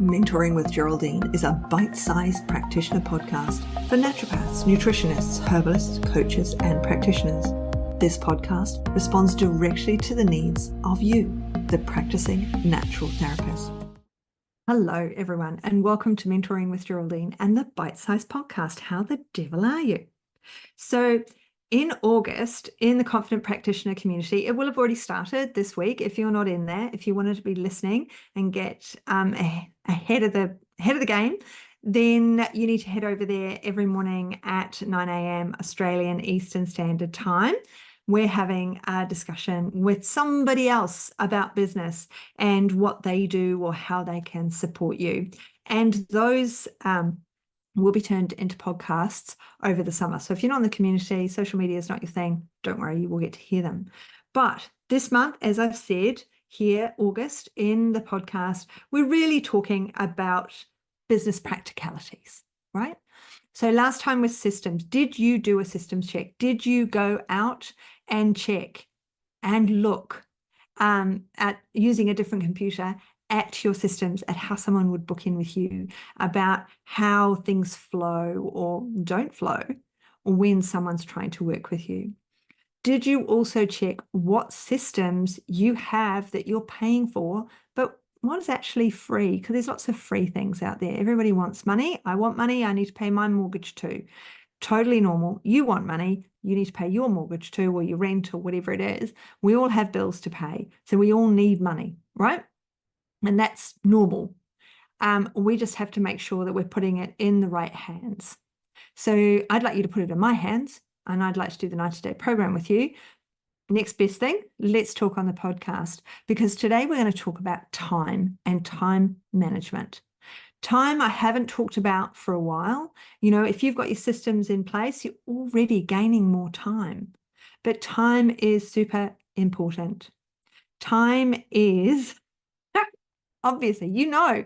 Mentoring with Geraldine is a bite-sized practitioner podcast for naturopaths, nutritionists, herbalists, coaches, and practitioners. This podcast responds directly to the needs of you, the practicing natural therapist. Hello, everyone, and welcome to Mentoring with Geraldine and the bite-sized podcast. How the devil are you? So, in August, in the Confident Practitioner community, it will have already started this week. If you're not in there, if you wanted to be listening and get ahead of the game, then you need to head over there every morning at 9 a.m. Australian Eastern Standard Time. We're having a discussion with somebody else about business and what they do or how they can support you. And those will be turned into podcasts over the summer. So if you're not in the community, social media is not your thing, don't worry, you will get to hear them. But this month, as I've said, here, August, in the podcast, we're really talking about business practicalities, right? So last time was systems. Did you do a systems check? Did you go out and check and look at using a different computer at your systems, at how someone would book in with you, about how things flow or don't flow, or when someone's trying to work with you? Did you also check what systems you have that you're paying for, but what is actually free? Because there's lots of free things out there. Everybody wants money. I want money. I need to pay my mortgage too. Totally normal. You want money. You need to pay your mortgage too, or your rent, or whatever it is. We all have bills to pay. So we all need money, right? And that's normal. We just have to make sure that we're putting it in the right hands. So I'd like you to put it in my hands, and I'd like to do the 90-day program with you. Next best thing, let's talk on the podcast, because today we're going to talk about time and time management. Time I haven't talked about for a while. You know, if you've got your systems in place, you're already gaining more time. But time is super important. Time is... Obviously, you know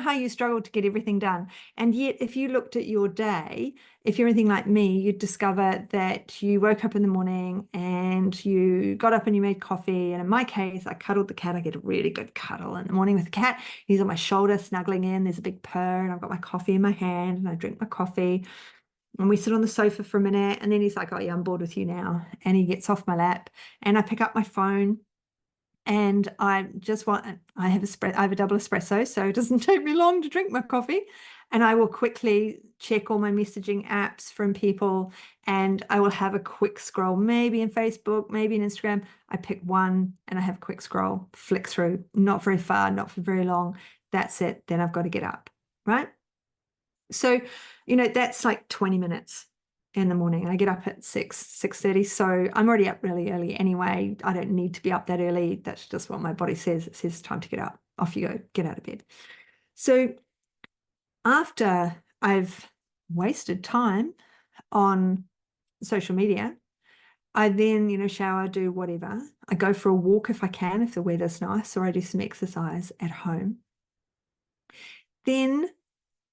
how you struggle to get everything done. And yet, if you looked at your day, if you're anything like me, you'd discover that you woke up in the morning and you got up and you made coffee. And in my case, I cuddled the cat. I get a really good cuddle in the morning with the cat. He's on my shoulder, snuggling in. There's a big purr, and I've got my coffee in my hand, and I drink my coffee. And we sit on the sofa for a minute, and then he's like, "Oh yeah, I'm bored with you now." And he gets off my lap, and I pick up my phone. And I have a double espresso, so it doesn't take me long to drink my coffee. And I will quickly check all my messaging apps from people, and I will have a quick scroll, maybe in Facebook, maybe in Instagram. I pick one and I have a quick scroll, flick through, not very far, not for very long. That's it. Then I've got to get up, right? So, that's like 20 minutes in the morning. I get up at 6:30. So I'm already up really early anyway. I don't need to be up that early. That's just what my body says. It says it's time to get up. Off you go, get out of bed. So after I've wasted time on social media, I then, shower, do whatever. I go for a walk if I can, if the weather's nice, or I do some exercise at home. Then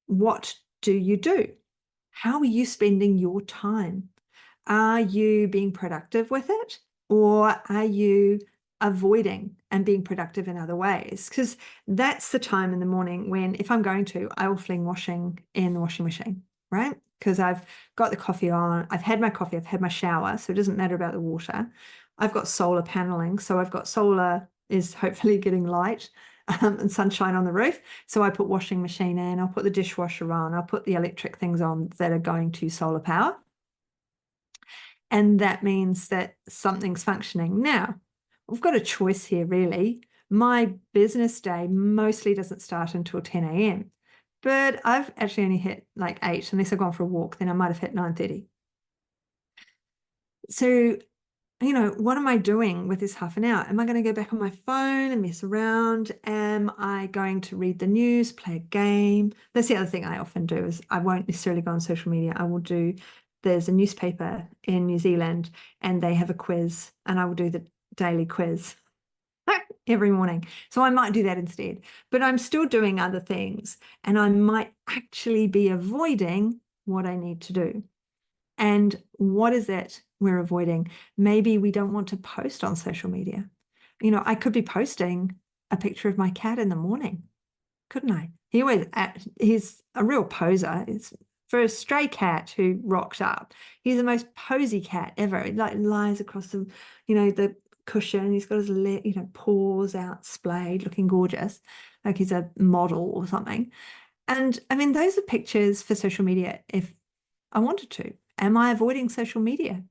what do you do? How are you spending your time? Are you being productive with it, or are you avoiding and being productive in other ways? Because that's the time in the morning when, if I'm going to, I will fling washing in the washing machine, right? Because I've got the coffee on, I've had my coffee, I've had my shower, so it doesn't matter about the water. I've got solar paneling, so I've got solar is hopefully getting light. And sunshine on the roof. So I put washing machine in, I'll put the dishwasher on, I'll put the electric things on that are going to solar power. And that means that something's functioning. Now, we've got a choice here, really. My business day mostly doesn't start until 10 a.m. But I've actually only hit like 8, unless I've gone for a walk, then I might have hit 9:30. So what am I doing with this half an hour? Am I going to go back on my phone and mess around? Am I going to read the news, play a game? That's the other thing I often do, is I won't necessarily go on social media. There's a newspaper in New Zealand, and they have a quiz, and I will do the daily quiz every morning. So I might do that instead. But I'm still doing other things, and I might actually be avoiding what I need to do. And what is it we're avoiding? Maybe we don't want to post on social media. I could be posting a picture of my cat in the morning. couldn't I? He's a real poser. It's for a stray cat who rocked up. He's the most posy cat ever. He like lies across the cushion. He's got his paws out splayed, looking gorgeous, like he's a model or something. And I mean, those are pictures for social media if I wanted to. Am I avoiding social media?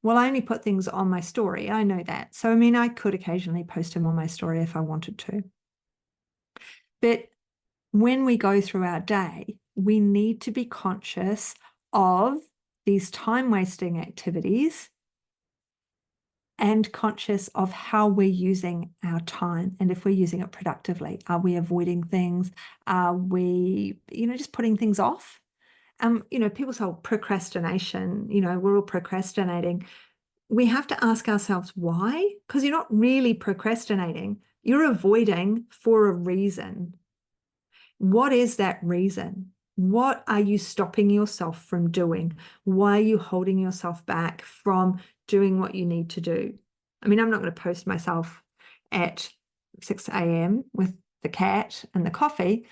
Well, I only put things on my story. I know that. So, I mean, I could occasionally post them on my story if I wanted to. But when we go through our day, we need to be conscious of these time-wasting activities and conscious of how we're using our time and if we're using it productively. Are we avoiding things? Are we, just putting things off? People say procrastination, we're all procrastinating. We have to ask ourselves why, because you're not really procrastinating. You're avoiding for a reason. What is that reason? What are you stopping yourself from doing? Why are you holding yourself back from doing what you need to do? I mean, I'm not going to post myself at 6 a.m. with the cat and the coffee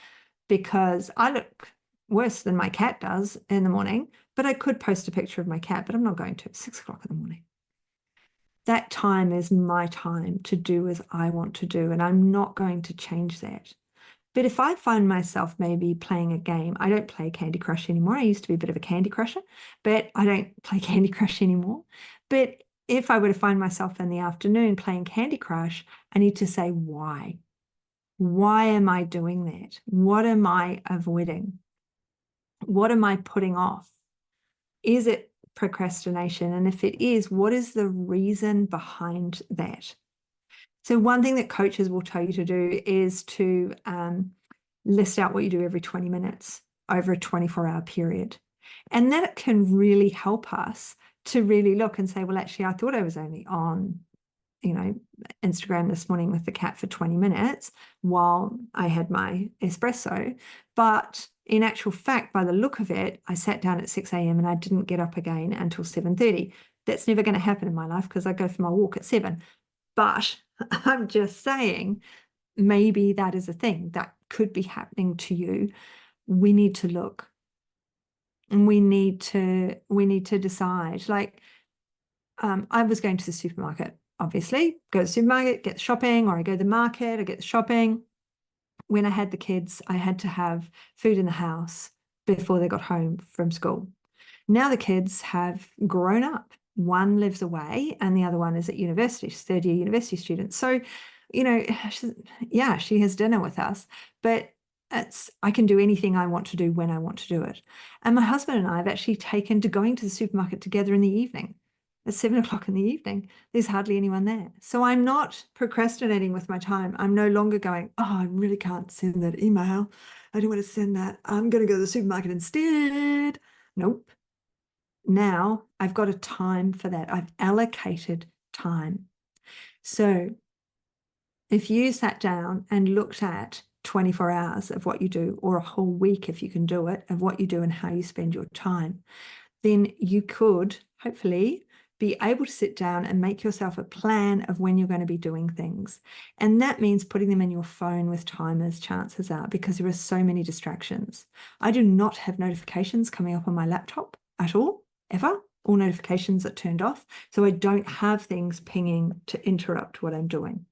because I look worse than my cat does in the morning, but I could post a picture of my cat, but I'm not going to at 6 o'clock in the morning. That time is my time to do as I want to do, and I'm not going to change that. But if I find myself maybe playing a game, I don't play Candy Crush anymore. I used to be a bit of a Candy Crusher, but I don't play Candy Crush anymore. But if I were to find myself in the afternoon playing Candy Crush, I need to say why. Why am I doing that? What am I avoiding? What am I putting off? Is it procrastination? And if it is, what is the reason behind that? So one thing that coaches will tell you to do is to list out what you do every 20 minutes over a 24-hour period. And that can really help us to really look and say, well, actually, I thought I was only on, Instagram this morning with the cat for 20 minutes while I had my espresso. But in actual fact, by the look of it, I sat down at 6 a.m. and I didn't get up again until 7:30. That's never going to happen in my life because I go for my walk at 7. But I'm just saying, maybe that is a thing that could be happening to you. We need to look and we need to decide. Like, I was going to the supermarket, obviously, go to the supermarket, get the shopping, or I go to the market, I get the shopping. When I had the kids, I had to have food in the house before they got home from school. Now the kids have grown up. One lives away and the other one is at university. She's third-year university student. So, she has dinner with us, but I can do anything I want to do when I want to do it. And my husband and I have actually taken to going to the supermarket together in the evening. At 7 o'clock in the evening, there's hardly anyone there. So I'm not procrastinating with my time. I'm no longer going, oh, I really can't send that email. I don't want to send that. I'm going to go to the supermarket instead. Nope. Now I've got a time for that. I've allocated time. So if you sat down and looked at 24 hours of what you do, or a whole week, if you can do it, of what you do and how you spend your time, then you could hopefully be able to sit down and make yourself a plan of when you're going to be doing things. And that means putting them in your phone with timers, chances are, because there are so many distractions. I do not have notifications coming up on my laptop at all, ever. All notifications are turned off. So I don't have things pinging to interrupt what I'm doing.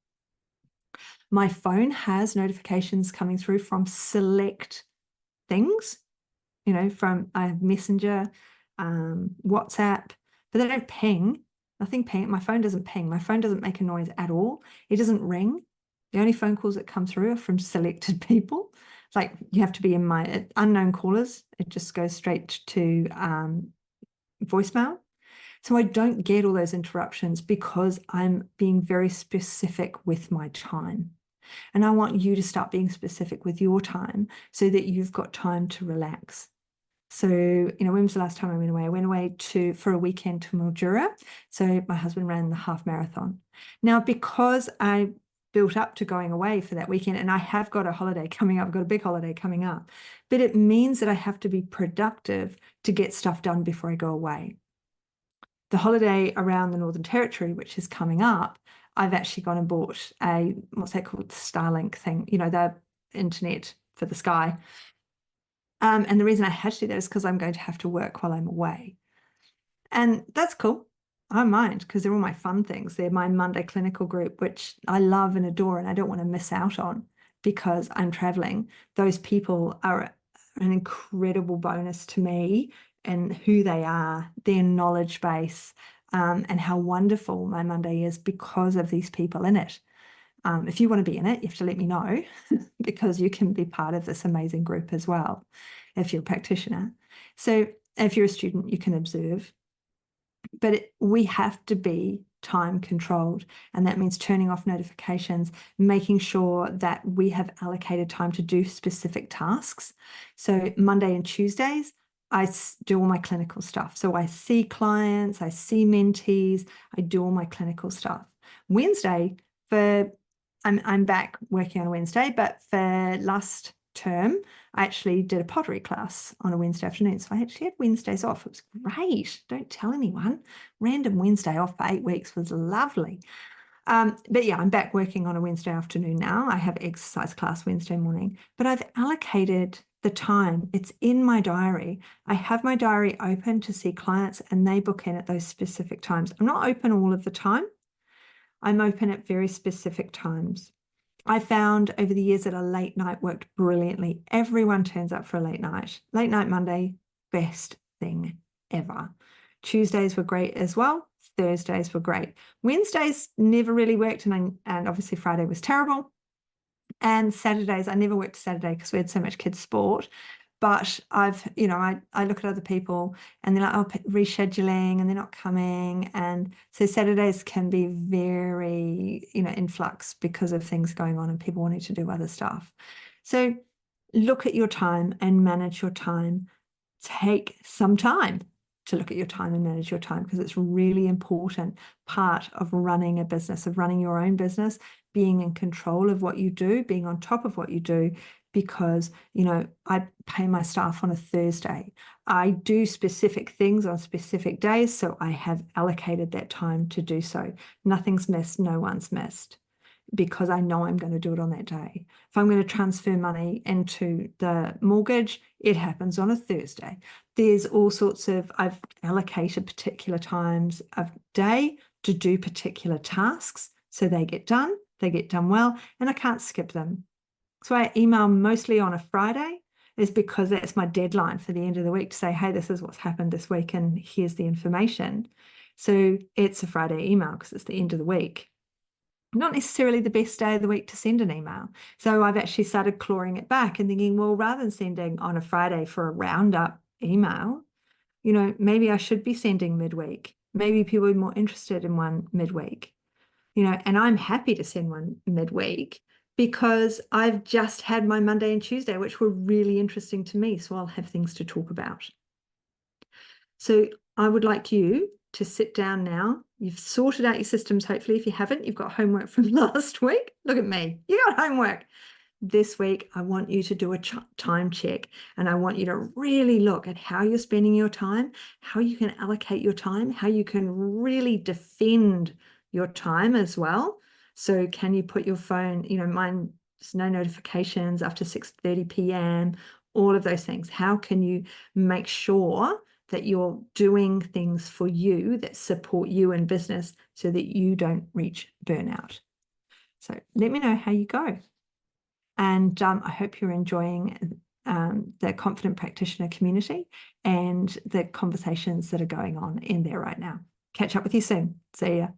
My phone has notifications coming through from select things, from I have Messenger, WhatsApp, but they don't ping. Nothing ping. My phone doesn't ping. My phone doesn't make a noise at all. It doesn't ring. The only phone calls that come through are from selected people. Like you have to be in my unknown callers. It just goes straight to voicemail. So I don't get all those interruptions because I'm being very specific with my time. And I want you to start being specific with your time so that you've got time to relax. So, when was the last time I went away? I went away for a weekend to Mildura. So my husband ran the half marathon. Now, because I built up to going away for that weekend, and I have got a holiday coming up, I've got a big holiday coming up, but it means that I have to be productive to get stuff done before I go away. The holiday around the Northern Territory, which is coming up, I've actually gone and bought what's that called? Starlink thing, the internet for the sky. And the reason I had to do that is because I'm going to have to work while I'm away. And that's cool. I don't mind, because they're all my fun things. They're my Monday clinical group, which I love and adore, and I don't want to miss out on because I'm traveling. Those people are an incredible bonus to me and who they are, their knowledge base, and how wonderful my Monday is because of these people in it. If you want to be in it, you have to let me know because you can be part of this amazing group as well if you're a practitioner. So if you're a student, you can observe. But we have to be time controlled, and that means turning off notifications, making sure that we have allocated time to do specific tasks. So Monday and Tuesdays, I do all my clinical stuff. So I see clients, I see mentees, I do all my clinical stuff. Wednesday, I'm back working on a Wednesday, but for last term, I actually did a pottery class on a Wednesday afternoon. So I actually had Wednesdays off. It was great. Don't tell anyone. Random Wednesday off for 8 weeks was lovely. But yeah, I'm back working on a Wednesday afternoon now. I have exercise class Wednesday morning, but I've allocated the time. It's in my diary. I have my diary open to see clients and they book in at those specific times. I'm not open all of the time. I'm open at very specific times. I found over the years that a late night worked brilliantly. Everyone turns up for a late night. Late night Monday, best thing ever. Tuesdays were great as well. Thursdays were great. Wednesdays never really worked, and obviously Friday was terrible. And Saturdays, I never worked Saturday because we had so much kids' sport. But I look at other people and they're like, oh, rescheduling, and they're not coming. And so Saturdays can be very, in flux because of things going on and people wanting to do other stuff. So look at your time and manage your time. Take some time to look at your time and manage your time, because it's really important part of running a business, of running your own business, being in control of what you do, being on top of what you do. Because, I pay my staff on a Thursday. I do specific things on specific days, so I have allocated that time to do so. Nothing's missed, no one's missed, because I know I'm going to do it on that day. If I'm going to transfer money into the mortgage, it happens on a Thursday. There's all sorts of, I've allocated particular times of day to do particular tasks, so they get done well, and I can't skip them. So I email mostly on a Friday, is because that's my deadline for the end of the week to say, hey, this is what's happened this week and here's the information. So it's a Friday email because it's the end of the week. Not necessarily the best day of the week to send an email. So I've actually started clawing it back and thinking, well, rather than sending on a Friday for a roundup email, maybe I should be sending midweek. Maybe people are more interested in one midweek, and I'm happy to send one midweek, because I've just had my Monday and Tuesday, which were really interesting to me. So I'll have things to talk about. So I would like you to sit down now. You've sorted out your systems. Hopefully, if you haven't, you've got homework from last week. Look at me. You got homework. This week, I want you to do a time check, and I want you to really look at how you're spending your time, how you can allocate your time, how you can really defend your time as well. So can you put your phone, mine's no notifications after 6:30 p.m., all of those things. How can you make sure that you're doing things for you that support you in business so that you don't reach burnout? So let me know how you go. And I hope you're enjoying the Confident Practitioner community and the conversations that are going on in there right now. Catch up with you soon. See ya.